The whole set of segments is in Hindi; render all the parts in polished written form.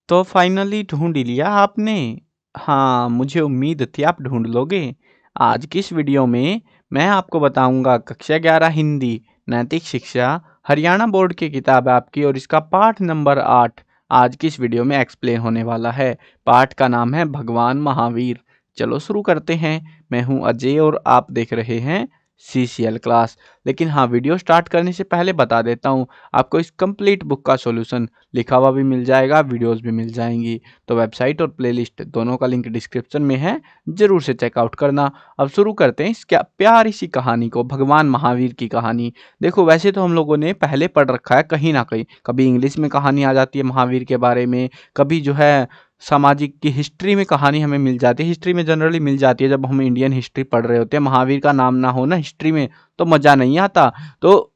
तो फाइनली ढूँढ ही लिया आपने। हाँ, मुझे उम्मीद थी आप ढूँढ लोगे। आज की इस वीडियो में मैं आपको बताऊँगा कक्षा 11 हिंदी नैतिक शिक्षा हरियाणा बोर्ड की किताब है आपकी और इसका पाठ नंबर 8 आज की इस वीडियो में एक्सप्लेन होने वाला है। पाठ का नाम है भगवान महावीर। चलो शुरू करते हैं। मैं हूँ अजय और आप देख रहे हैं सीसीएल क्लास। लेकिन हाँ, वीडियो स्टार्ट करने से पहले बता देता हूँ, आपको इस कंप्लीट बुक का सॉल्यूशन लिखा हुआ भी मिल जाएगा, वीडियोस भी मिल जाएंगी। तो वेबसाइट और प्लेलिस्ट दोनों का लिंक डिस्क्रिप्शन में है, जरूर से चेकआउट करना। अब शुरू करते हैं इस क्या प्यारी सी कहानी को, भगवान महावीर की कहानी। देखो, वैसे तो हम लोगों ने पहले पढ़ रखा है कहीं ना कहीं, कभी इंग्लिश में कहानी आ जाती है महावीर के बारे में, कभी जो है सामाजिक की हिस्ट्री में कहानी हमें मिल जाती है। हिस्ट्री में जनरली मिल जाती है, जब हम इंडियन हिस्ट्री पढ़ रहे होते हैं, महावीर का नाम ना हो ना हिस्ट्री में तो मज़ा नहीं आता। तो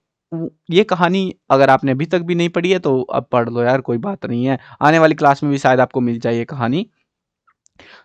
ये कहानी अगर आपने अभी तक भी नहीं पढ़ी है तो अब पढ़ लो यार, कोई बात नहीं है। आने वाली क्लास में भी शायद आपको मिल जाए ये कहानी।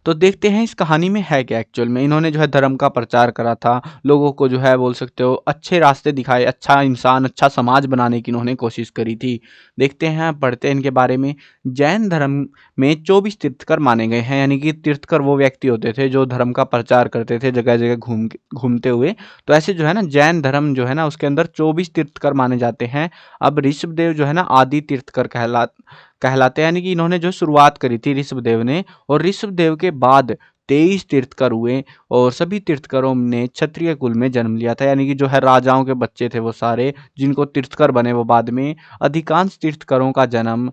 तो देखते हैं इस कहानी में है क्या एक्चुअल में। इन्होंने जो है धर्म का प्रचार करा था, लोगों को जो है बोल सकते हो अच्छे रास्ते दिखाए, अच्छा इंसान अच्छा समाज बनाने की इन्होंने कोशिश करी थी। देखते हैं, पढ़ते हैं इनके बारे में। जैन धर्म में 24 तीर्थकर माने गए हैं, यानी कि तीर्थकर वो व्यक्ति होते थे जो धर्म का प्रचार करते थे जगह जगह घूमते हुए। तो ऐसे जो है ना जैन धर्म जो है ना उसके अंदर 24 तीर्थकर माने जाते हैं। अब ऋषभदेव जो है ना आदि तीर्थकर कहलाते हैं, यानी कि इन्होंने जो शुरुआत करी थी ऋषभदेव ने, और ऋषभदेव के बाद 23 तीर्थकर हुए और सभी तीर्थकरों ने क्षत्रिय कुल में जन्म लिया था, यानी कि जो है राजाओं के बच्चे थे वो सारे, जिनको तीर्थकर बने वो बाद में। अधिकांश तीर्थकरों का जन्म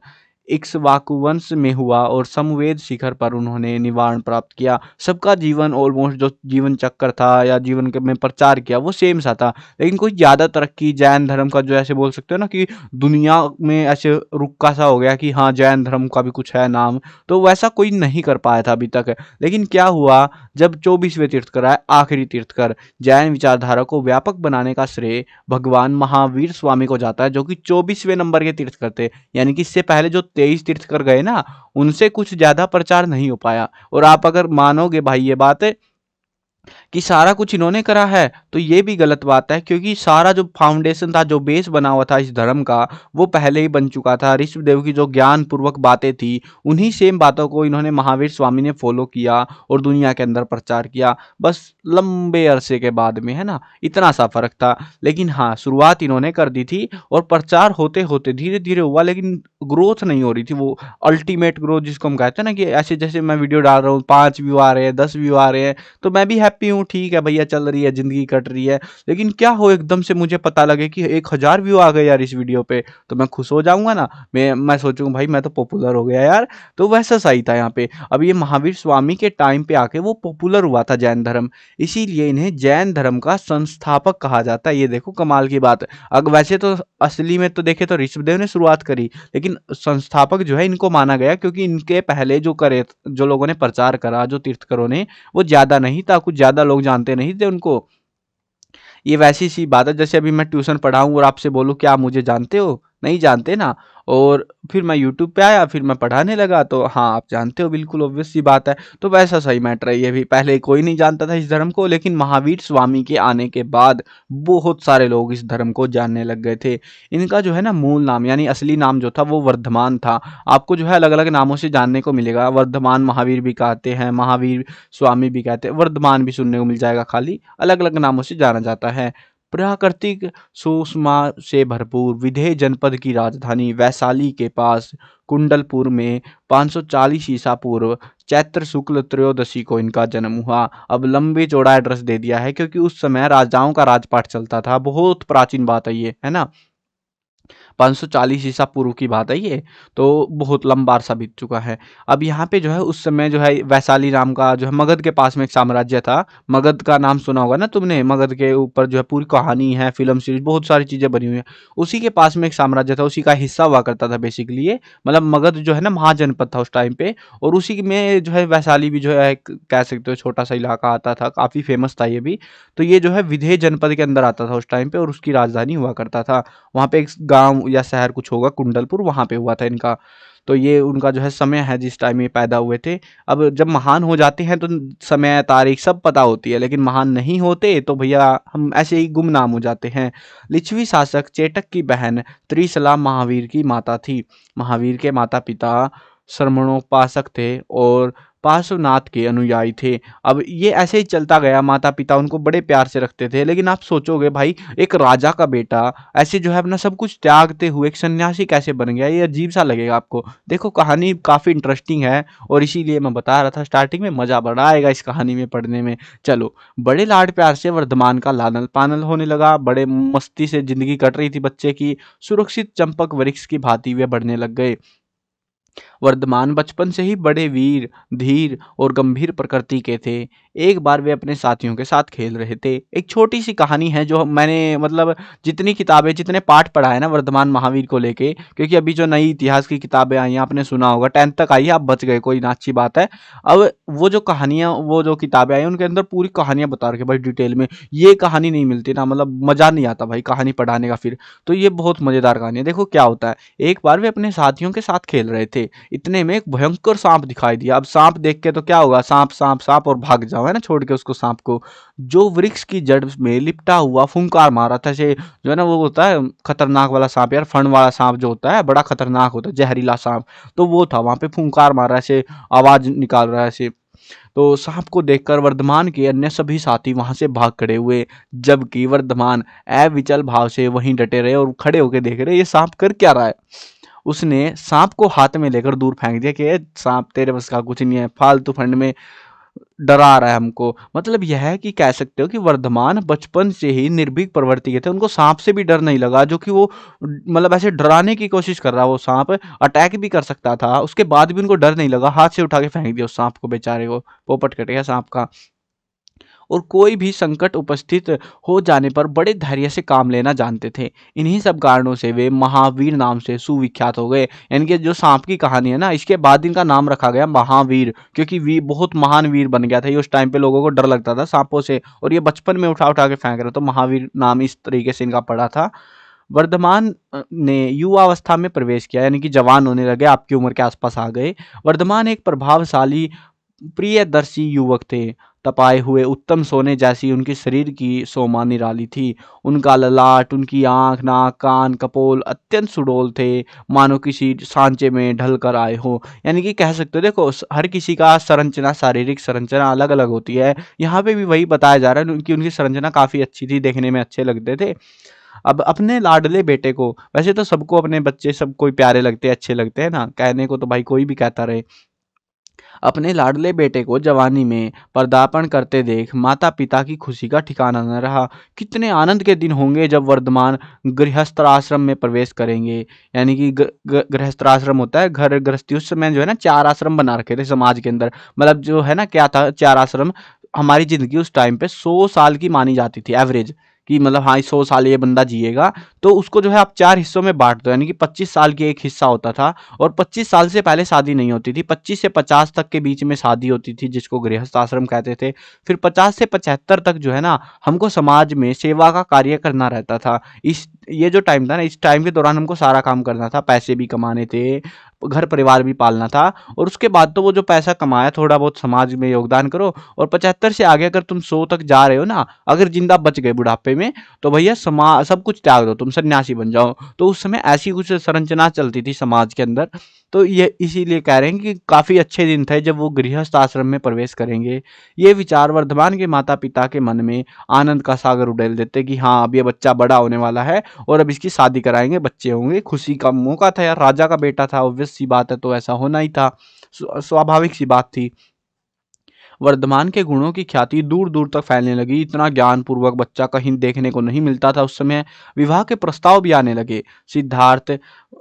इक्ष्वाकु वंश में हुआ और समवेद शिखर पर उन्होंने निवारण प्राप्त किया। सबका जीवन ऑलमोस्ट जो जीवन चक्कर था या जीवन के में प्रचार किया वो सेम सा था, लेकिन कोई ज़्यादा तरक्की जैन धर्म का जो ऐसे बोल सकते हो ना कि दुनिया में ऐसे रुका सा हो गया कि हाँ जैन धर्म का भी कुछ है नाम, तो वैसा कोई नहीं कर पाया था अभी तक। लेकिन क्या हुआ, जब 24वें तीर्थकर आए, आखिरी तीर्थकर, जैन विचारधारा को व्यापक बनाने का श्रेय भगवान महावीर स्वामी को जाता है, जो कि 24वें नंबर के तीर्थकर थे। यानी कि इससे पहले जो 23 तीर्थकर गए ना, उनसे कुछ ज्यादा प्रचार नहीं हो पाया। और आप अगर मानोगे भाई ये बात कि सारा कुछ इन्होंने करा है, तो ये भी गलत बात है, क्योंकि सारा जो फाउंडेशन था, जो बेस बना हुआ था इस धर्म का, वो पहले ही बन चुका था। ऋषभदेव की जो ज्ञान पूर्वक बातें थी, उन्हीं सेम बातों को इन्होंने महावीर स्वामी ने फॉलो किया और दुनिया के अंदर प्रचार किया, बस लंबे अरसे के बाद में, है ना, इतना सा फर्क था। लेकिन हाँ, शुरुआत इन्होंने कर दी थी और प्रचार होते होते धीरे धीरे हुआ, लेकिन ग्रोथ नहीं हो रही थी, वो अल्टीमेट ग्रोथ जिसको हम कहते हैं ना, कि ऐसे जैसे मैं वीडियो डाल रहा हूँ 5 व्यू आ रहे हैं, 10 व्यू आ रहे हैं, तो मैं भी हैप्पी हूँ, ठीक है भैया, चल रही है जिंदगी, कट रही है। लेकिन क्या हो एकदम से मुझे पता लगे कि 1000 व्यू आ गए यार इस वीडियो पे, तो मैं खुश हो जाऊंगा ना, मैं सोचूंगा भाई मैं तो पॉपुलर हो गया यार। तो वैसा सही था यहाँ पे। अब ये महावीर स्वामी के टाइम पे आके वो पॉपुलर हुआ था जैन धर्म, इसीलिए इन्हें जैन धर्म का संस्थापक कहा जाता है। ये देखो कमाल की बात। अगर वैसे तो असली में तो देखे तो ऋषभदेव ने शुरुआत करी, लेकिन संस्थापक जो है इनको माना गया, क्योंकि इनके पहले जो करे, जो लोगों ने प्रचार करा, जो तीर्थकरों ने, वो ज़्यादा नहीं था, कुछ ज़्यादा लोग जानते नहीं थे उनको। ये वैसी सी बात है जैसे अभी मैं ट्यूशन पढ़ाऊँ और आपसे बोलूँ क्या आप मुझे जानते हो? नहीं जानते ना। और फिर मैं यूट्यूब पे आया, फिर मैं पढ़ाने लगा, तो हाँ आप जानते हो, बिल्कुल ऑब्वियस सी बात है। तो वैसा सही मैटर है ये भी। पहले कोई नहीं जानता था इस धर्म को, लेकिन महावीर स्वामी के आने के बाद बहुत सारे लोग इस धर्म को जानने लग गए थे। इनका जो है ना मूल नाम, यानी असली नाम जो था वो वर्धमान था। आपको जो है अलग अलग नामों से जानने को मिलेगा, वर्धमान महावीर भी कहते हैं, महावीर स्वामी भी कहते हैं, वर्धमान भी सुनने को मिल जाएगा, खाली अलग अलग नामों से जाना जाता है। प्राकृतिक सुषमा से भरपूर विधेय जनपद की राजधानी वैशाली के पास कुंडलपुर में 540 ईसा पूर्व चैत्र शुक्ल त्रयोदशी को इनका जन्म हुआ। अब लंबे चौड़ा एड्रेस दे दिया है, क्योंकि उस समय राजाओं का राजपाट चलता था। बहुत प्राचीन बात है ये, है ना। 540 ईसा पूर्व की बात है ये, तो बहुत लंबा अरसा बीत चुका है। अब यहाँ पे जो है उस समय जो है वैशाली नाम का जो है मगध के पास में एक साम्राज्य था। मगध का नाम सुना होगा ना तुमने, मगध के ऊपर जो है पूरी कहानी है, फिल्म सीरीज, बहुत सारी चीजें बनी हुई है। उसी के पास में एक साम्राज्य था, उसी का हिस्सा हुआ करता था बेसिकली ये। मतलब मगध जो है ना महाजनपद था उस टाइम पे, और उसी में जो है वैशाली भी जो है कह सकते हो छोटा सा इलाका आता था, काफी फेमस था ये भी। तो ये जो है विधेय जनपद के अंदर आता था उस टाइम पे, और उसकी राजधानी हुआ करता था। वहाँ पे एक गांव या शहर कुछ होगा कुंडलपुर, वहाँ पे हुआ था इनका। तो ये उनका जो है समय है जिस टाइम ये पैदा हुए थे। अब जब महान हो जाते हैं तो समय तारीख सब पता होती है, लेकिन महान नहीं होते तो भैया हम ऐसे ही गुमनाम हो जाते हैं। लिच्छवी शासक चेटक की बहन त्रिशला महावीर की माता थी। महावीर के माता पिता श्रमणोपासक थे और पार्श्वनाथ के अनुयायी थे। अब ये ऐसे ही चलता गया, माता पिता उनको बड़े प्यार से रखते थे। लेकिन आप सोचोगे भाई, एक राजा का बेटा ऐसे जो है अपना सब कुछ त्यागते हुए एक सन्यासी कैसे बन गया? ये अजीब सा लगेगा आपको। देखो कहानी काफ़ी इंटरेस्टिंग है और इसीलिए मैं बता रहा था स्टार्टिंग में, मज़ा बड़ा आएगा इस कहानी में पढ़ने में। चलो, बड़े लाड प्यार से वर्धमान का लालन पालन होने लगा। बड़े मस्ती से ज़िंदगी कट रही थी बच्चे की। सुरक्षित चंपक वृक्ष की भांति वे बढ़ने लग गए। वर्धमान बचपन से ही बड़े वीर, धीर और गंभीर प्रकृति के थे। एक बार वे अपने साथियों के साथ खेल रहे थे। एक छोटी सी कहानी है जो मैंने मतलब जितनी किताबें, जितने पाठ पढ़ा है ना वर्धमान महावीर को लेके, क्योंकि अभी जो नई इतिहास की किताबें आई हैं आपने सुना होगा, 10th तक आई है, आप बच गए, कोई ना, अच्छी बात है। अब वो जो कहानियाँ, वो जो किताबें आई उनके अंदर पूरी कहानियाँ बता रखी भाई डिटेल में। ये कहानी नहीं मिलती ना, मतलब मज़ा नहीं आता भाई कहानी पढ़ाने का फिर। तो ये बहुत मज़ेदार कहानी है। देखो क्या होता है, एक बार वे अपने साथियों के साथ खेल रहे थे। इतने में एक भयंकर सांप दिखाई दिया। अब सांप देख के तो क्या होगा, सांप सांप सांप और भाग जाओ, है ना, छोड़ के उसको सांप को। जो वृक्ष की जड़ में लिपटा हुआ फुंकार मारा था, से जो है ना वो होता है खतरनाक वाला सांप यार, फण वाला सांप जो होता है बड़ा खतरनाक होता है, जहरीला सांप। तो वो था वहां पे, फुंकार मार रहा है, ऐसे आवाज निकाल रहा है ऐसे। तो सांप को देखकर वर्धमान के अन्य सभी साथी वहां से भाग खड़े हुए, जबकि वर्धमान अविचल भाव से वहीं डटे रहे और खड़े होकर देख रहे ये सांप कर क्या रहा है। उसने सांप को हाथ में लेकर दूर फेंक दिया कि सांप तेरे बस का कुछ नहीं है, फालतू फंड में डरा रहा है हमको। मतलब यह है कि कह सकते हो कि वर्धमान बचपन से ही निर्भीक प्रवृत्ति के थे। उनको सांप से भी डर नहीं लगा, जो कि वो मतलब ऐसे डराने की कोशिश कर रहा, वो सांप अटैक भी कर सकता था, उसके बाद भी उनको डर नहीं लगा। हाथ से उठा के फेंक दिया उस सांप को, बेचारे को पोपट कट गया सांप का। और कोई भी संकट उपस्थित हो जाने पर बड़े धैर्य से काम लेना जानते थे। इन्हीं सब कारणों से वे महावीर नाम से सुविख्यात हो गए। यानी कि जो सांप की कहानी है ना, इसके बाद इनका नाम रखा गया महावीर, क्योंकि वी बहुत महान वीर बन गया था ये। उस टाइम पे लोगों को डर लगता था सांपों से, और ये बचपन में उठा उठा के फेंक रहे, तो महावीर नाम इस तरीके से इनका पड़ा था। वर्धमान ने युवावस्था में प्रवेश किया, यानी कि जवान होने लगे, आपकी उम्र के आसपास आ गए। वर्धमान एक प्रभावशाली प्रियदर्शी युवक थे। तपाए हुए उत्तम सोने जैसी उनकी शरीर की सोमा निराली थी। उनका ललाट, उनकी आंख, नाक, कान, कपोल अत्यंत सुडौल थे, मानो किसी सांचे में ढल कर आए हो। यानी कि कह सकते हो, देखो हर किसी का संरचना, शारीरिक संरचना अलग अलग होती है। यहाँ पे भी वही बताया जा रहा है कि उनकी संरचना काफी अच्छी थी, देखने में अच्छे लगते थे। अब अपने लाडले बेटे को, वैसे तो सबको अपने बच्चे सब कोई प्यारे लगते हैं, अच्छे लगते हैं ना, कहने को तो भाई कोई भी कहता रहे। अपने लाडले बेटे को जवानी में पदार्पण करते देख माता पिता की खुशी का ठिकाना न रहा। कितने आनंद के दिन होंगे जब वर्धमान गृहस्थाश्रम में प्रवेश करेंगे। यानी कि गृहस्थाश्रम होता है घर गृहस्थी। उस समय जो है ना 4 आश्रम बना रखे थे समाज के अंदर। मतलब जो है ना, क्या था 4 आश्रम। हमारी जिंदगी उस टाइम पे 100 साल की मानी जाती थी एवरेज, कि मतलब हाँ 100 साल ये बंदा जिएगा। तो उसको जो है आप 4 हिस्सों में बांट दो, यानी कि 25 साल की एक हिस्सा होता था। और 25 साल से पहले शादी नहीं होती थी। 25 से 50 तक के बीच में शादी होती थी, जिसको गृहस्थ आश्रम कहते थे। फिर 50 से 75 तक जो है ना, हमको समाज में सेवा का कार्य करना रहता था। इस ये जो टाइम था ना, इस टाइम के दौरान हमको सारा काम करना था, पैसे भी कमाने थे, घर परिवार भी पालना था। और उसके बाद तो वो जो पैसा कमाया थोड़ा बहुत समाज में योगदान करो। और 75 से आगे अगर तुम 100 तक जा रहे हो ना, अगर जिंदा बच गए बुढ़ापे में, तो भैया समाज सब कुछ त्याग दो, तुम सन्यासी बन जाओ। तो उस समय ऐसी कुछ संरचना चलती थी समाज के अंदर। तो ये इसीलिए कह रहे हैं कि काफी अच्छे दिन थे जब वो गृहस्थ आश्रम में प्रवेश करेंगे। ये विचार वर्धमान के माता पिता के मन में आनंद का सागर उड़ेल देते कि हाँ अब ये बच्चा बड़ा होने वाला है और अब इसकी शादी कराएंगे, बच्चे होंगे। खुशी का मौका था यार, राजा का बेटा था, ऑब्वियस सी बात है, तो ऐसा होना ही था, स्वाभाविक सी बात थी। वर्धमान के गुणों की ख्याति दूर दूर तक फैलने लगी। इतना ज्ञानपूर्वक बच्चा कहीं देखने को नहीं मिलता था उस समय। विवाह के प्रस्ताव भी आने लगे। सिद्धार्थ,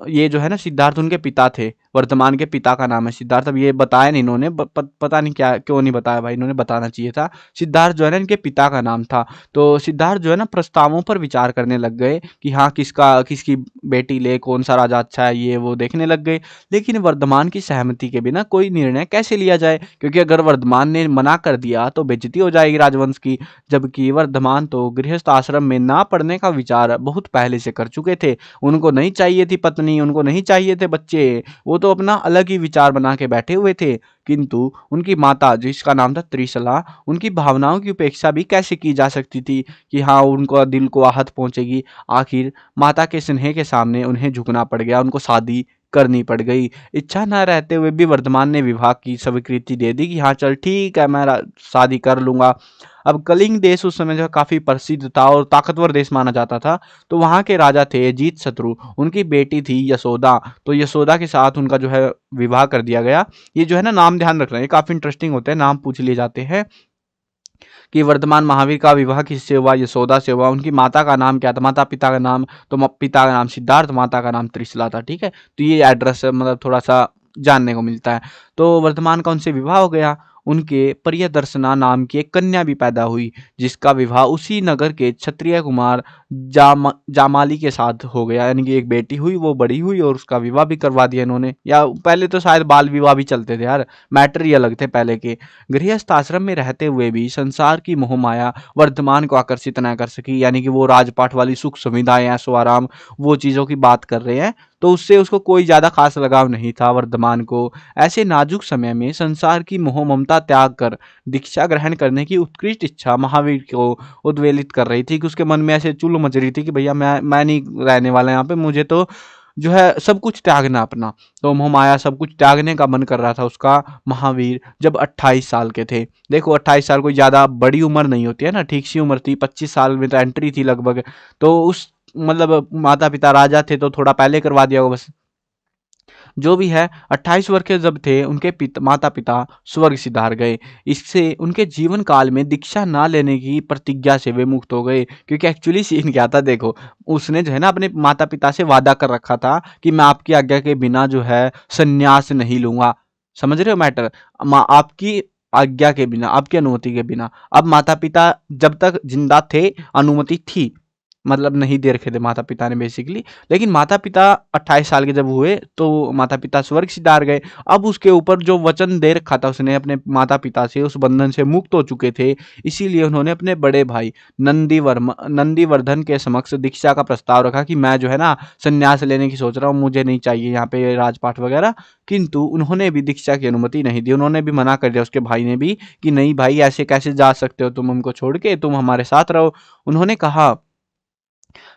ये जो है ना, सिद्धार्थ उनके पिता थे। वर्धमान के पिता का नाम है सिद्धार्थ। अब ये बताया नहीं इन्होंने, पता नहीं क्या क्यों नहीं बताया भाई, इन्होंने बताना चाहिए था। सिद्धार्थ जो है ना इनके पिता का नाम था। तो सिद्धार्थ जो है ना प्रस्तावों पर विचार करने लग गए कि हाँ किसकी बेटी ले, कौन सा राजा अच्छा है, ये वो देखने लग गए। लेकिन वर्धमान की सहमति के बिना कोई निर्णय कैसे लिया जाए, क्योंकि अगर वर्धमान ने मना कर दिया तो बेइज्जती हो जाएगी राजवंश की। जबकि वर्धमान तो गृहस्थ आश्रम में ना पढ़ने का विचार बहुत पहले से कर चुके थे। उनको नहीं चाहिए थी पत्नी, उनको नहीं चाहिए थे बच्चे, वो तो अपना अलग ही विचार बना के बैठे हुए थे। किंतु उनकी माता, जिसका नाम था त्रिशला, उनकी भावनाओं की उपेक्षा भी कैसे की जा सकती थी कि हाँ उनको दिल को आहत पहुंचेगी। आखिर माता के स्नेह के सामने उन्हें झुकना पड़ गया, उनको शादी करनी पड़ गई। इच्छा न रहते हुए भी वर्धमान ने विवाह की स्वीकृति दे दी कि हाँ चल ठीक है, मैं शादी कर लूंगा। अब कलिंग देश उस समय जो है काफी प्रसिद्ध था और ताकतवर देश माना जाता था। तो वहाँ के राजा थे अजीतशत्रु, उनकी बेटी थी यशोदा। तो यशोदा के साथ उनका जो है विवाह कर दिया गया। ये जो है ना, नाम ध्यान रखना, ये काफी इंटरेस्टिंग होते हैं, नाम पूछ लिए जाते हैं कि वर्धमान महावीर का विवाह किससे हुआ, यशोदा से हुआ। उनकी माता का नाम क्या था, माता पिता का नाम, तो पिता का नाम सिद्धार्थ, माता का नाम त्रिशला था। ठीक है, तो ये एड्रेस मतलब थोड़ा सा जानने को मिलता है। तो वर्धमान का उनसे विवाह हो गया। उनके प्रियदर्शना नाम की एक कन्या भी पैदा हुई, जिसका विवाह उसी नगर के क्षत्रिय कुमार जामाली के साथ हो गया। यानी कि एक बेटी हुई, वो बड़ी हुई और उसका विवाह भी करवा दिया इन्होंने। या पहले तो शायद बाल विवाह भी चलते थे यार, मैटर ही अलग थे पहले के। गृहस्थ आश्रम में रहते हुए भी संसार की मोहमाया वर्धमान को आकर्षित न कर सकी। यानी कि वो राजपाट वाली सुख सुविधाएं, ऐशो आराम, वो चीज़ों की बात कर रहे हैं, तो उससे उसको कोई ज़्यादा खास लगाव नहीं था वर्धमान को। ऐसे नाजुक समय में संसार की मोह ममता त्याग कर दीक्षा ग्रहण करने की उत्कृष्ट इच्छा महावीर को उद्वेलित कर रही थी कि उसके मन में ऐसे चुल मच रही थी कि भैया मैं नहीं रहने वाला यहाँ पे, मुझे तो जो है सब कुछ त्यागना अपना। तो मोह माया सब कुछ त्यागने का मन कर रहा था उसका। महावीर जब 28 साल के थे, देखो 28 साल कोई ज़्यादा बड़ी उम्र नहीं होती है ना, ठीक सी उम्र थी, 25 साल में तो एंट्री थी लगभग। तो उस मतलब माता पिता राजा थे तो थोड़ा पहले करवा दिया होगा बस। जो भी है, 28 वर्ष के जब थे उनके माता पिता स्वर्ग सिधार गए। इससे उनके जीवन काल में दीक्षा ना लेने की प्रतिज्ञा से वे मुक्त हो गए। क्योंकि एक्चुअली सीन क्या था देखो, उसने जो है ना अपने माता पिता से वादा कर रखा था कि मैं आपकी आज्ञा के बिना जो है संन्यास नहीं लूंगा। समझ रहे हो मैटर, आपकी आज्ञा के बिना, आपकी अनुमति के बिना। अब माता पिता जब तक जिंदा थे अनुमति थी, मतलब नहीं दे रखे थे माता पिता ने बेसिकली। लेकिन माता पिता 28 साल के जब हुए तो माता पिता स्वर्ग सिधार गए। अब उसके ऊपर जो वचन दे रखा था उसने अपने माता पिता से, उस बंधन से मुक्त हो चुके थे। इसीलिए उन्होंने अपने बड़े भाई नंदीवर्धन के समक्ष दीक्षा का प्रस्ताव रखा कि मैं जो है ना संन्यास लेने की सोच रहा हूँ, मुझे नहीं चाहिए यहाँ पे राजपाट वगैरह। किंतु उन्होंने भी दीक्षा की अनुमति नहीं दी, उन्होंने भी मना कर दिया, उसके भाई ने भी, कि नहीं भाई ऐसे कैसे जा सकते हो तुम हमको छोड़ के, तुम हमारे साथ रहो। उन्होंने कहा,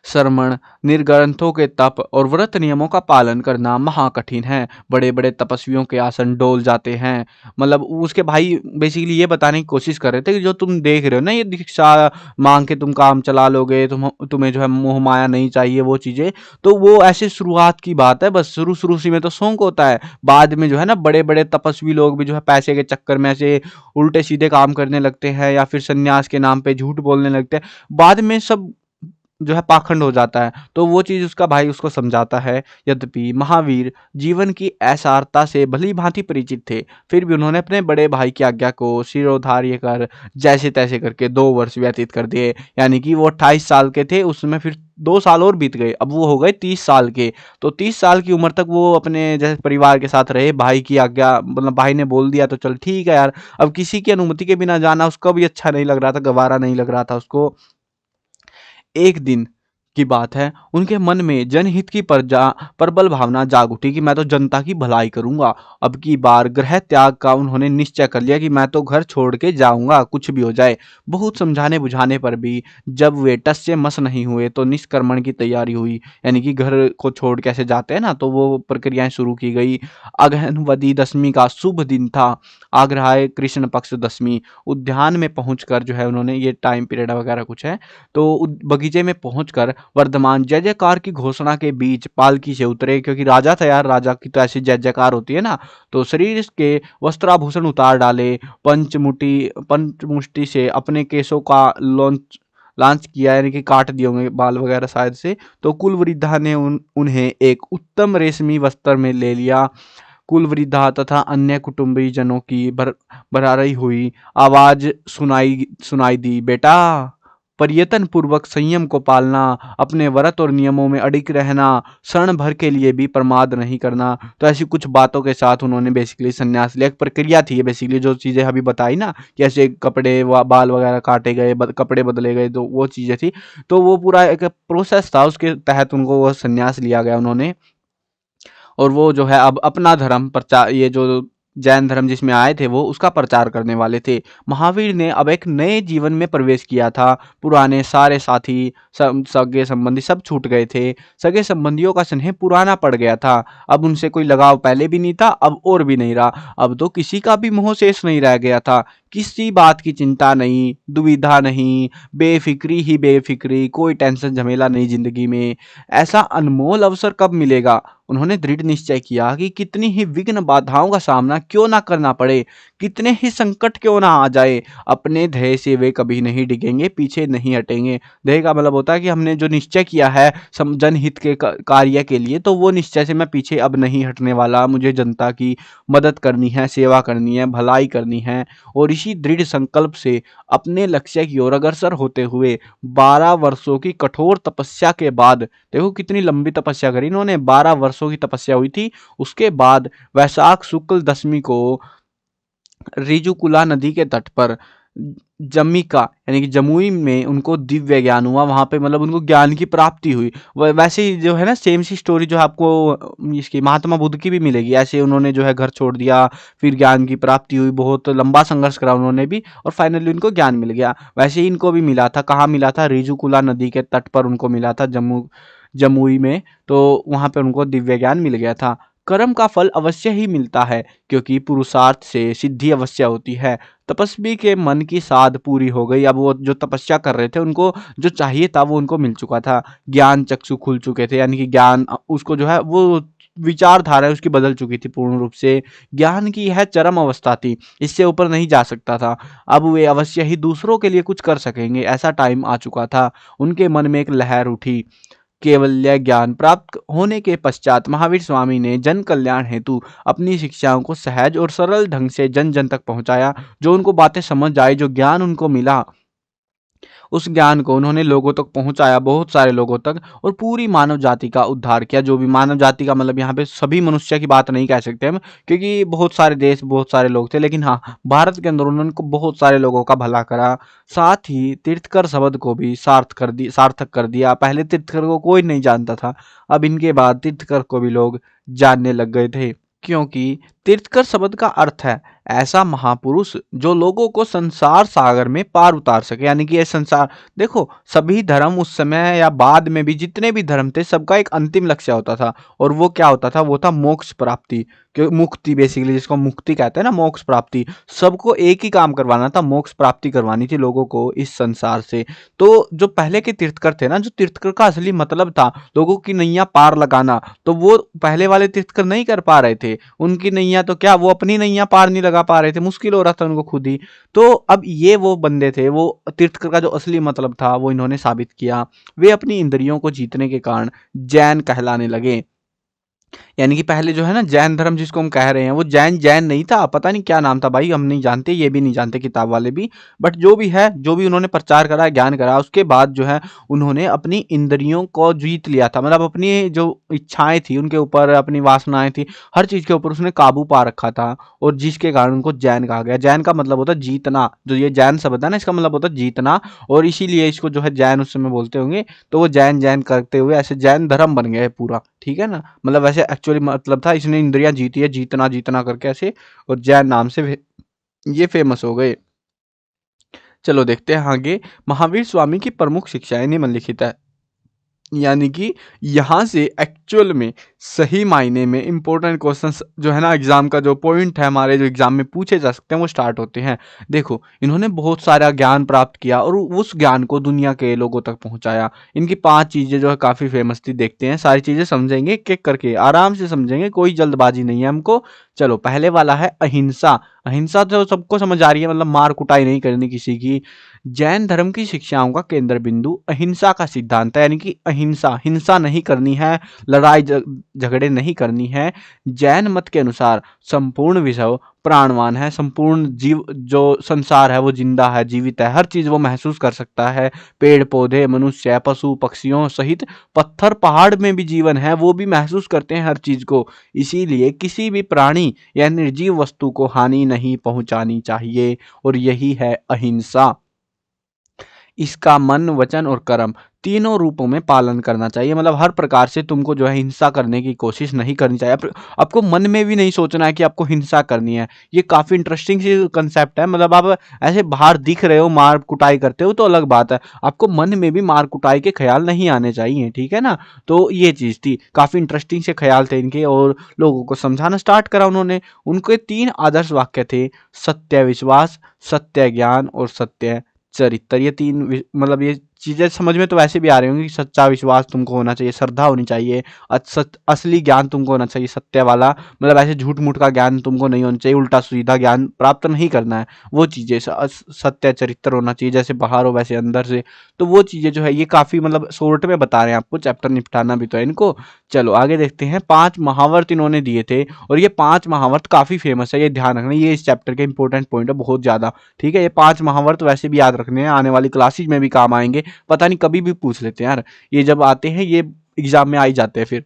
श्रमण, निर्ग्रंथों के तप और व्रत नियमों का पालन करना महाकठिन है। बड़े बड़े तपस्वियों के आसन डोल जाते हैं। मतलब उसके भाई बेसिकली ये बताने की कोशिश कर रहे थे कि जो तुम देख रहे हो ना, ये दीक्षा मांग के तुम काम चला लोगे, तुम्हें जो है मोह माया नहीं चाहिए, वो चीजें। तो वो ऐसे शुरुआत की बात है, बस शुरू शुरू सी में तो शौक होता है। बाद में जो है ना बड़े बड़े तपस्वी लोग भी जो है पैसे के चक्कर में ऐसे उल्टे सीधे काम करने लगते हैं, या फिर संन्यास के नाम पे झूठ बोलने लगते हैं। बाद में सब जो है पाखंड हो जाता है। तो वो चीज़ उसका भाई उसको समझाता है। यद्यपि महावीर जीवन की ऐसारता से भली भांति परिचित थे, फिर भी उन्होंने अपने बड़े भाई की आज्ञा को शिरोधार्य कर जैसे तैसे करके 2 वर्ष व्यतीत कर दिए। यानी कि वो 28 साल के थे, उसमें फिर 2 साल और बीत गए, अब वो हो गए 30 साल के। तो 30 साल की उम्र तक वो अपने जैसे परिवार के साथ रहे। भाई की आज्ञा, मतलब भाई ने बोल दिया तो चल ठीक है यार। अब किसी की अनुमति के बिना जाना उसको भी अच्छा नहीं लग रहा था, गवारा नहीं लग रहा था उसको। एक दिन की बात है, उनके मन में जनहित की प्रबल भावना जाग उठी कि मैं तो जनता की भलाई करूंगा। अब की बार गृह त्याग का उन्होंने निश्चय कर लिया कि मैं तो घर छोड़ के जाऊंगा, कुछ भी हो जाए। बहुत समझाने बुझाने पर भी जब वे टस से मस नहीं हुए तो निष्क्रमण की तैयारी हुई। यानी कि घर को छोड़ कैसे जाते हैं ना, तो वो प्रक्रियाएं शुरू की गई। अगहनवदी दशमी का शुभ दिन था। आग्रहाय कृष्ण पक्ष दशमी। उद्यान में पहुंचकर जो है उन्होंने, ये टाइम पीरियड वगैरह कुछ है, तो बगीचे में पहुंचकर वर्धमान जय जयकार की घोषणा के बीच पालकी से उतरे। क्योंकि राजा था यार, राजा की तो ऐसी जय जयकार होती है ना। तो शरीर के वस्त्राभूषण उतार डाले, पंचमुष्टि से अपने केशों का लॉन्च किया, यानी कि काट दिए होंगे बाल वगैरह शायद से। तो कुल वृद्धा ने उन्हें एक उत्तम रेशमी वस्त्र में ले लिया। कुल वृद्धा तथा अन्य कुटुंबी जनों की भरारई हुई आवाज सुनाई सुनाई दी, बेटा प्रयत्न पूर्वक संयम को पालना, अपने व्रत और नियमों में अडिग रहना, क्षण भर के लिए भी प्रमाद नहीं करना। तो ऐसी कुछ बातों के साथ उन्होंने बेसिकली संन्यास लिया। एक प्रक्रिया थी बेसिकली, जो चीज़ें अभी बताई ना कि ऐसे कपड़े बाल वगैरह काटे गए, कपड़े बदले गए, तो वो चीज़ें थी। तो वो पूरा एक प्रोसेस था, उसके तहत उनको वो संन्यास लिया गया उन्होंने। और वो जो है अब अपना धर्म प्रचार, ये जो जैन धर्म जिसमें आए थे वो उसका प्रचार करने वाले थे। महावीर ने अब एक नए जीवन में प्रवेश किया था। पुराने सारे साथी सगे संबंधी सब छूट गए थे। सगे संबंधियों का स्नेह पुराना पड़ गया था। अब उनसे कोई लगाव पहले भी नहीं था, अब और भी नहीं रहा। अब तो किसी का भी मोह शेष नहीं रह गया था। किसी बात की चिंता नहीं, दुविधा नहीं, बेफिक्री ही बेफिक्री, कोई टेंशन झमेला नहीं जिंदगी में। ऐसा अनमोल अवसर कब मिलेगा? उन्होंने दृढ़ निश्चय किया कि कितनी ही विघ्न बाधाओं का सामना क्यों ना करना पड़े, कितने ही संकट क्यों ना आ जाए, अपने ध्येय से वे कभी नहीं डिगेंगे, पीछे नहीं हटेंगे। ध्येय का मतलब होता है कि हमने जो निश्चय किया है जनहित के कार्य के लिए, तो वो निश्चय से मैं पीछे अब नहीं हटने वाला। मुझे जनता की मदद करनी है, सेवा करनी है, भलाई करनी है। और इसी दृढ़ संकल्प से अपने लक्ष्य की ओर अग्रसर होते हुए 12 वर्षों की कठोर तपस्या के बाद, देखो कितनी लंबी तपस्या करी इन्होंने, 12 वर्षों की तपस्या हुई थी। उसके बाद वैशाख शुक्ल दशमी को रिजुकुला नदी के तट पर जमिका यानी कि जमुई में उनको दिव्य ज्ञान हुआ। वहां पे मतलब उनको ज्ञान की प्राप्ति हुई। वैसे ही जो है ना सेम सी स्टोरी जो है आपको इसकी महात्मा बुद्ध की भी मिलेगी। ऐसे उन्होंने जो है घर छोड़ दिया, फिर ज्ञान की प्राप्ति हुई, बहुत लंबा संघर्ष करा उन्होंने भी, और फाइनली उनको ज्ञान मिल गया। वैसे ही इनको भी मिला था। कहाँ मिला था? रिजुकुला नदी के तट पर उनको मिला था, जमुई में। तो वहां पर उनको दिव्य ज्ञान मिल गया था। कर्म का फल अवश्य ही मिलता है, क्योंकि पुरुषार्थ से सिद्धि अवश्य होती है। तपस्वी के मन की साध पूरी हो गई। अब वो जो तपस्या कर रहे थे उनको जो चाहिए था वो उनको मिल चुका था। ज्ञान चक्षु खुल चुके थे, यानी कि ज्ञान उसको जो है वो विचारधारा उसकी बदल चुकी थी पूर्ण रूप से। ज्ञान की यह चरम अवस्था थी, इससे ऊपर नहीं जा सकता था। अब वे अवश्य ही दूसरों के लिए कुछ कर सकेंगे, ऐसा टाइम आ चुका था। उनके मन में एक लहर उठी। केवल्य ज्ञान प्राप्त होने के पश्चात महावीर स्वामी ने जन कल्याण हेतु अपनी शिक्षाओं को सहज और सरल ढंग से जन जन तक पहुंचाया। जो उनको बातें समझ आई, जो ज्ञान उनको मिला, उस ज्ञान को उन्होंने लोगों तक पहुंचाया, बहुत सारे लोगों तक, और पूरी मानव जाति का उद्धार किया। जो भी मानव जाति का मतलब यहाँ पे सभी मनुष्य की बात नहीं कह सकते हम, क्योंकि बहुत सारे देश बहुत सारे लोग थे, लेकिन हाँ भारत के अंदर उन्होंने बहुत सारे लोगों का भला करा। साथ ही तीर्थकर शब्द को भी सार्थक कर दिया। पहले तीर्थकर को कोई नहीं जानता था, अब इनके बाद तीर्थकर को भी लोग जानने लग गए थे। क्योंकि तीर्थकर शब्द का अर्थ है ऐसा महापुरुष जो लोगों को संसार सागर में पार उतार सके। यानी कि ये संसार, देखो सभी धर्म उस समय या बाद में भी जितने भी धर्म थे, सबका एक अंतिम लक्ष्य होता था, और वो क्या होता था? वो था मोक्ष प्राप्ति, मुक्ति, बेसिकली जिसको मुक्ति कहते हैं ना, मोक्ष प्राप्ति। सबको एक ही काम करवाना था, मोक्ष प्राप्ति करवानी थी लोगों को इस संसार से। तो जो पहले के तीर्थकर थे ना, जो तीर्थकर का असली मतलब था लोगों की नैया पार लगाना, तो वो पहले वाले तीर्थकर नहीं कर पा रहे थे। उनकी नैया तो क्या, वो अपनी नैया पार नहीं लगा पा रहे थे, मुश्किल हो रहा था उनको खुद ही। तो अब ये वो बंदे थे, वो तीर्थकर का जो असली मतलब था वो इन्होंने साबित किया। वे अपनी इंद्रियों को जीतने के कारण जैन कहलाने लगे। यानी कि पहले जो है ना जैन धर्म जिसको हम कह रहे हैं, वो जैन जैन नहीं था, पता नहीं क्या नाम था भाई, हम नहीं जानते, ये भी नहीं जानते किताब वाले भी। बट जो भी है, जो भी उन्होंने प्रचार करा, ज्ञान करा, उसके बाद जो है उन्होंने अपनी इंद्रियों को जीत लिया था। मतलब अपनी जो इच्छाएं थी उनके ऊपर, अपनी वासनाएं थी, हर चीज के ऊपर उसने काबू पा रखा था। और जिसके कारण उनको जैन कहा गया। जैन का मतलब होता है जीतना। जो ये जैन शब्द है ना, इसका मतलब होता है जीतना, और इसीलिए इसको जो है जैन उस समय बोलते होंगे। तो वो जैन जैन करते हुए ऐसे जैन धर्म बन गया है पूरा, ठीक है ना। मतलब वैसे एक्चुअली मतलब था इसने इंद्रियां जीती है, जीतना जीतना करके ऐसे, और जैन नाम से ये फेमस हो गए। चलो देखते हैं आगे। महावीर स्वामी की प्रमुख शिक्षाएं निम्नलिखित है। यानी कि यहाँ से एक्चुअल में सही मायने में इंपॉर्टेंट क्वेश्चंस जो है ना, एग्जाम का जो पॉइंट है हमारे, जो एग्जाम में पूछे जा सकते हैं, वो स्टार्ट होते हैं। देखो इन्होंने बहुत सारा ज्ञान प्राप्त किया और उस ज्ञान को दुनिया के लोगों तक पहुंचाया। इनकी 5 चीजें जो है काफी फेमस थी, देखते हैं सारी चीजें समझेंगे, एक एक करके आराम से समझेंगे, कोई जल्दबाजी नहीं है हमको। चलो पहले वाला है अहिंसा। अहिंसा तो सबको समझ आ रही है, मतलब मार कुटाई नहीं करनी किसी की। जैन धर्म की शिक्षाओं का केंद्र बिंदु अहिंसा का सिद्धांत है। यानी कि अहिंसा, हिंसा नहीं करनी है, लड़ाई झगड़े नहीं करनी है। जैन मत के अनुसार संपूर्ण विश्व प्राणवान है। संपूर्ण जीव जो संसार है वो जिंदा है, जीवित है, हर चीज वो महसूस कर सकता है। पेड़ पौधे, मनुष्य, पशु पक्षियों सहित पत्थर पहाड़ में भी जीवन है, वो भी महसूस करते हैं हर चीज को। इसीलिए किसी भी प्राणी या निर्जीव वस्तु को हानि नहीं पहुंचानी चाहिए, और यही है अहिंसा। इसका मन वचन और कर्म तीनों रूपों में पालन करना चाहिए। मतलब हर प्रकार से तुमको जो है हिंसा करने की कोशिश नहीं करनी चाहिए। आपको मन में भी नहीं सोचना है कि आपको हिंसा करनी है। ये काफ़ी इंटरेस्टिंग सी कंसेप्ट है। मतलब आप ऐसे बाहर दिख रहे हो, मार कुटाई करते हो तो अलग बात है, आपको मन में भी मार कुटाई के ख्याल नहीं आने चाहिए, ठीक है ना। तो ये चीज़ थी, काफ़ी इंटरेस्टिंग से ख्याल थे इनके, और लोगों को समझाना स्टार्ट करा उन्होंने। उनके 3 आदर्श वाक्य थे: सत्य विश्वास, सत्य ज्ञान और सत्य चरित्र। ये 3 मतलब ये चीज़ें समझ में तो वैसे भी आ रही होंगी। सच्चा विश्वास तुमको होना चाहिए, श्रद्धा होनी चाहिए, असली ज्ञान तुमको होना चाहिए, सत्य वाला, मतलब ऐसे झूठ मूठ का ज्ञान तुमको नहीं होना चाहिए, उल्टा सीधा ज्ञान प्राप्त नहीं करना है। वो चीज़ें सत्य चरित्र होना चाहिए, जैसे बाहर हो वैसे अंदर से। तो वो चीज़ें जो है ये काफ़ी मतलब शॉर्ट में बता रहे हैं आपको, चैप्टर निपटाना भी तो है इनको। चलो आगे देखते हैं। 5 महावर्त इन्होंने दिए थे, और ये 5 महावर्त काफ़ी फेमस है, ये ध्यान रखना, ये इस चैप्टर के इंपॉर्टेंट पॉइंट है बहुत ज़्यादा, ठीक है। ये 5 महावर्त वैसे भी याद रखने हैं, आने वाली क्लासेज में भी काम आएंगे, पता नहीं कभी भी पूछ लेते हैं यार, ये जब आते हैं ये एग्जाम में आ ही जाते हैं फिर।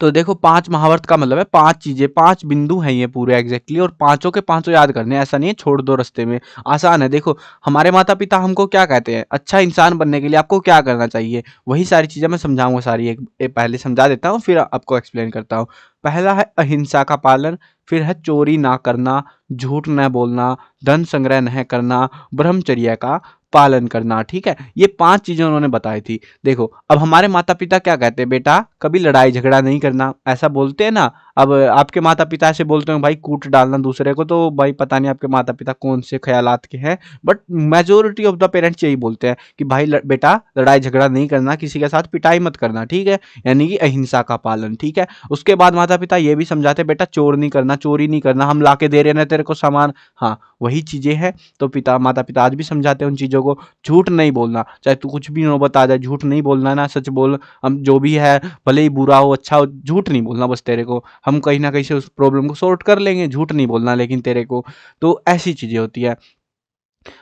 तो देखो 5 महावर्त का मतलब है 5 चीजें, 5 बिंदु हैं ये पूरे एग्जैक्टली, और पांचों के पांचों याद करने हैं, ऐसा नहीं है छोड़ दो रास्ते में। आसान है। देखो हमारे माता पिता हमको क्या कहते हैं, अच्छा इंसान बनने के लिए आपको क्या करना चाहिए, वही सारी चीजें मैं समझाऊंगा सारी, एक पहले समझा देता हूँ फिर आपको एक्सप्लेन करता हूँ। पहला है अहिंसा का पालन, फिर है चोरी ना करना, झूठ न बोलना, धन संग्रह न करना, ब्रह्मचर्य का पालन करना, ठीक है। ये 5 चीजें उन्होंने बताई थी। देखो अब हमारे माता पिता क्या कहते हैं, बेटा कभी लड़ाई झगड़ा नहीं करना, ऐसा बोलते हैं ना। अब आपके माता पिता ऐसे बोलते हैं भाई कूट डालना दूसरे को, तो भाई पता नहीं आपके माता पिता कौन से ख्यालात के हैं, but majority of the parents यही बोलते हैं कि भाई बेटा लड़ाई झगड़ा नहीं करना, किसी के साथ पिटाई मत करना, ठीक है, यानी कि अहिंसा का पालन, ठीक है। उसके बाद माता पिता ये भी समझाते बेटा चोर नहीं करना, चोरी नहीं करना, हम ला के दे रहे ना तेरे को सामान, हाँ वही चीजें हैं। तो माता पिता आज भी समझाते हैं उन चीजों को। झूठ नहीं बोलना, चाहे तू कुछ भी नौबत आ जाए, झूठ नहीं बोलना ना, सच बोल, हम जो भी है भले ही बुरा हो अच्छा हो, झूठ नहीं बोलना बस तेरे को, हम कहीं ना कहीं से उस प्रॉब्लम को सॉर्ट कर लेंगे, झूठ नहीं बोलना लेकिन तेरे को। तो ऐसी चीजें होती है।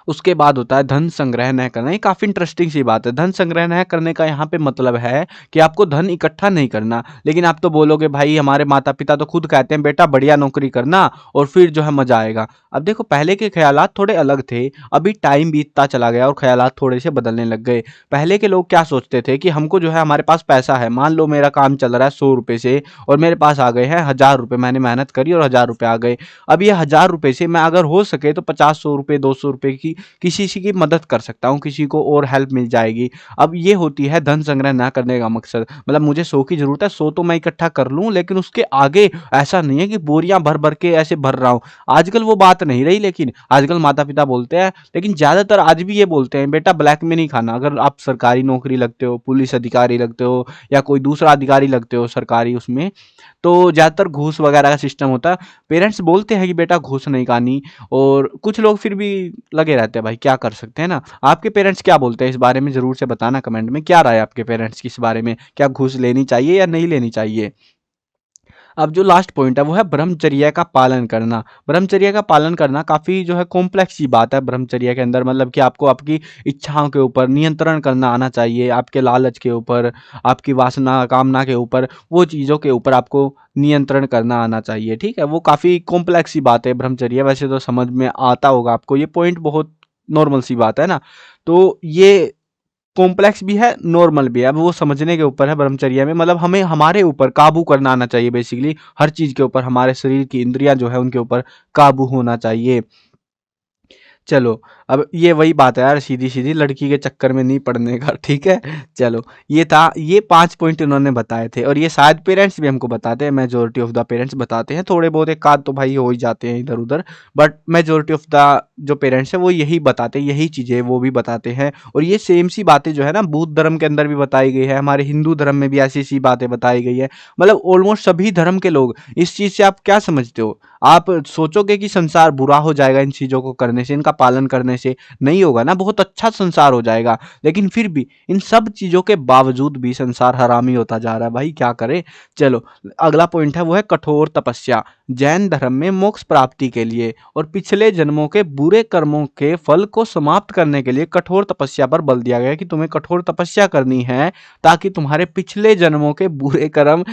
उसके बाद होता है धन संग्रह न करना। ये काफी इंटरेस्टिंग सी बात है। धन संग्रह न करने का यहाँ पे मतलब है कि आपको धन इकट्ठा नहीं करना, लेकिन आप तो बोलोगे भाई हमारे माता पिता तो खुद कहते हैं बेटा बढ़िया नौकरी करना और फिर जो है मजा आएगा। अब देखो पहले के ख्यालात थोड़े अलग थे, अभी टाइम बीतता चला गया और ख्यालात थोड़े से बदलने लग गए। पहले के लोग क्या सोचते थे कि हमको जो है हमारे पास पैसा है, मान लो मेरा काम चल रहा है 100 रुपए से और मेरे पास आ गए हैं 1000 रुपए, मैंने मेहनत करी और 1000 रुपए आ गए। अब ये 1000 रुपए से मैं अगर हो सके तो 50 100 रुपए 200 रुपए की किसी की मदद कर सकता हूँ, किसी को और हेल्प मिल जाएगी। अब ये होती है धन संग्रह ना करने का मकसद। मतलब मुझे 100 की जरूरत है, 100 तो मैं इकट्ठा कर लूँ, लेकिन उसके आगे ऐसा नहीं है कि बोरियां भर भर के ऐसे भर रहा हूँ। आजकल वो बात नहीं रही, लेकिन आजकल माता पिता बोलते हैं, लेकिन ज्यादातर आज भी ये बोलते हैं बेटा ब्लैक में नहीं खाना। अगर आप सरकारी नौकरी लगते हो, पुलिस अधिकारी लगते हो या कोई दूसरा अधिकारी लगते हो सरकारी उसमें, तो ज्यादातर घूस वगैरह का सिस्टम होता है। पेरेंट्स बोलते हैं कि बेटा घूस नहीं खानी, और कुछ लोग फिर भी लगे रहते हैं, भाई क्या कर सकते हैं ना। आपके पेरेंट्स क्या बोलते हैं इस बारे में जरूर से बताना कमेंट में, क्या राय है आपके पेरेंट्स की इस बारे में, क्या घूस लेनी चाहिए या नहीं लेनी चाहिए। अब जो लास्ट पॉइंट है वो है ब्रह्मचर्य का पालन करना। ब्रह्मचर्य का पालन करना काफी जो है कॉम्प्लेक्स सी बात है ब्रह्मचर्य के अंदर। मतलब कि आपको आपकी इच्छाओं के ऊपर नियंत्रण करना आना चाहिए, आपके लालच के ऊपर, आपकी वासना कामना के ऊपर, वो चीज़ों के ऊपर आपको नियंत्रण करना आना चाहिए, ठीक है। वो काफ़ी कॉम्प्लेक्स सी बात है ब्रह्मचर्य, वैसे तो समझ में आता होगा आपको, ये पॉइंट बहुत नॉर्मल सी बात है ना। तो ये कॉम्प्लेक्स भी है, नॉर्मल भी है, अब वो समझने के ऊपर है ब्रह्मचर्य में। मतलब हमें हमारे ऊपर काबू करना आना चाहिए, बेसिकली हर चीज के ऊपर, हमारे शरीर की इंद्रियां जो है उनके ऊपर काबू होना चाहिए। चलो अब ये वही बात है यार, सीधी सीधी लड़की के चक्कर में नहीं पड़ने का, ठीक है। चलो ये था, ये 5 पॉइंट इन्होंने बताए थे, और ये शायद पेरेंट्स भी हमको बताते हैं, मेजोरिटी ऑफ द पेरेंट्स बताते हैं, थोड़े बहुत एक आध तो भाई हो ही जाते हैं इधर उधर, बट मेजोरिटी ऑफ द जो पेरेंट्स है वो यही बताते हैं, यही चीजें वो भी बताते हैं। और ये सेम सी बातें जो है ना बौद्ध धर्म के अंदर भी बताई गई है, हमारे हिंदू धर्म में भी ऐसी सी बातें बताई गई है। मतलब ऑलमोस्ट सभी धर्म के लोग इस चीज से, आप क्या समझते हो, आप सोचोगे कि संसार बुरा हो जाएगा इन चीजों को करने से, इनका पालन करने से? नहीं होगा ना, बहुत अच्छा संसार हो जाएगा। लेकिन फिर भी इन सब चीजों के बावजूद भी संसार हरामी होता जा रहा है, भाई क्या करे। चलो अगला पॉइंट है वो है कठोर तपस्या। जैन धर्म में मोक्ष प्राप्ति के लिए और पिछले जन्मों के बुरे कर्मों के फल को समाप्त करने के लिए कठोर तपस्या पर बल दिया गया है कि तुम्हें कठोर तपस्या करनी है, ताकि तुम्हारे पिछले जन्मों के बुरे कर्म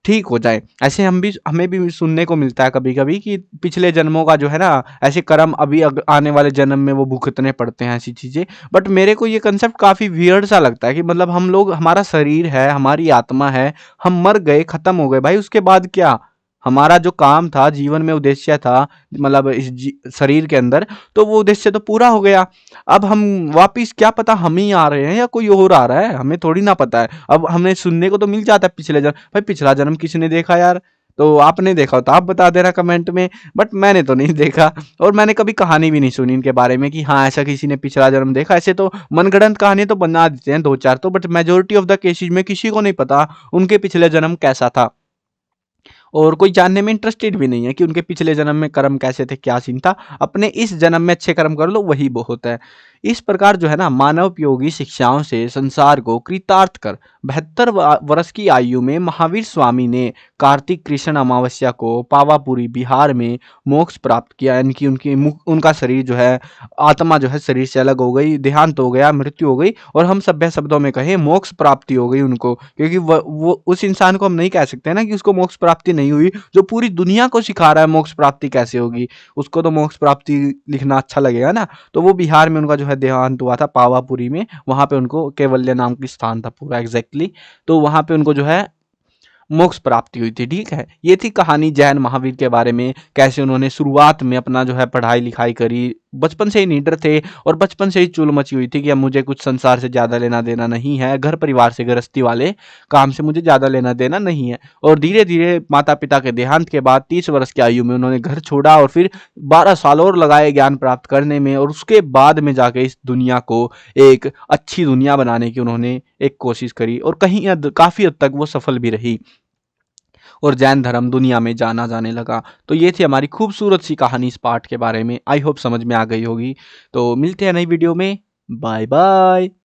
ठीक हो जाए। ऐसे हमें भी सुनने को मिलता है कभी-कभी कि पिछले जन्मों का जो है ना, ऐसे कर्म अभी आने वाले जन्म में वो भुगतने पड़ते हैं ऐसी चीज़ें। बट मेरे को ये कंसेप्ट काफ़ी वियर्ड सा लगता है कि मतलब हम लोग, हमारा शरीर है, हमारी आत्मा है, हम मर गए, खत्म हो गए भाई, उसके बाद क्या? हमारा जो काम था, जीवन में उद्देश्य था, मतलब इस शरीर के अंदर, तो वो उद्देश्य तो पूरा हो गया। अब हम वापिस, क्या पता हम ही आ रहे हैं या कोई और आ रहा है, हमें थोड़ी ना पता है। अब हमें सुनने को तो मिल जाता है पिछले जन्म, भाई पिछला जन्म किसने देखा यार? तो आपने देखा हो तो आप बता देना कमेंट में, बट मैंने तो नहीं देखा। और मैंने कभी कहानी भी नहीं सुनी इनके बारे में कि हाँ ऐसा किसी ने पिछला जन्म देखा। ऐसे तो मनगढ़ंत कहानी तो बना देते हैं दो चार तो, but majority of the cases में किसी को नहीं पता उनके पिछले जन्म कैसा था, और कोई जानने में इंटरेस्टेड भी नहीं है कि उनके पिछले जन्म में कर्म कैसे थे, क्या सीन था। अपने इस जन्म में अच्छे कर्म कर लो, वही बहुत है। इस प्रकार जो है ना, मानवोपयोगी शिक्षाओं से संसार को कृतार्थ कर 72 वर्ष की आयु में महावीर स्वामी ने कार्तिक कृष्ण अमावस्या को पावापुरी बिहार में मोक्ष प्राप्त किया। यानी कि उनका शरीर जो है, आत्मा जो है शरीर से अलग हो गई, देहांत हो गया, मृत्यु हो गई, और हम सभ्य शब्दों में कहें मोक्ष प्राप्ति हो गई उनको। क्योंकि वो उस इंसान को हम नहीं कह सकते ना कि उसको मोक्ष प्राप्ति नहीं हुई, जो पूरी दुनिया को सिखा रहा है मोक्ष प्राप्ति कैसे होगी। उसको तो मोक्ष प्राप्ति लिखना अच्छा लगेगा ना। तो वो बिहार में उनका जो है देहांत हुआ था, पावापुरी में। वहां पे उनको कैवल्य नाम की स्थान था पूरा एग्जैक्टली। तो वहां पे उनको जो है मोक्ष प्राप्ति हुई थी। ठीक है, ये थी कहानी जैन महावीर के बारे में, कैसे उन्होंने शुरुआत में अपना जो है पढ़ाई लिखाई करी। बचपन से ही नीडर थे, और बचपन से ही चुल मची हुई थी कि अब मुझे कुछ संसार से ज़्यादा लेना देना नहीं है, घर परिवार से, गृहस्थी वाले काम से मुझे ज़्यादा लेना देना नहीं है। और धीरे धीरे माता पिता के देहांत के बाद 30 वर्ष की आयु में उन्होंने घर छोड़ा, और फिर 12 साल और लगाए ज्ञान प्राप्त करने में, और उसके बाद में जाके इस दुनिया को एक अच्छी दुनिया बनाने की उन्होंने एक कोशिश करी, और कहीं काफ़ी हद तक वो सफल भी रही, और जैन धर्म दुनिया में जाना जाने लगा। तो ये थी हमारी खूबसूरत सी कहानी इस पार्ट के बारे में। आई होप समझ में आ गई होगी। तो मिलते हैं नई वीडियो में। Bye bye.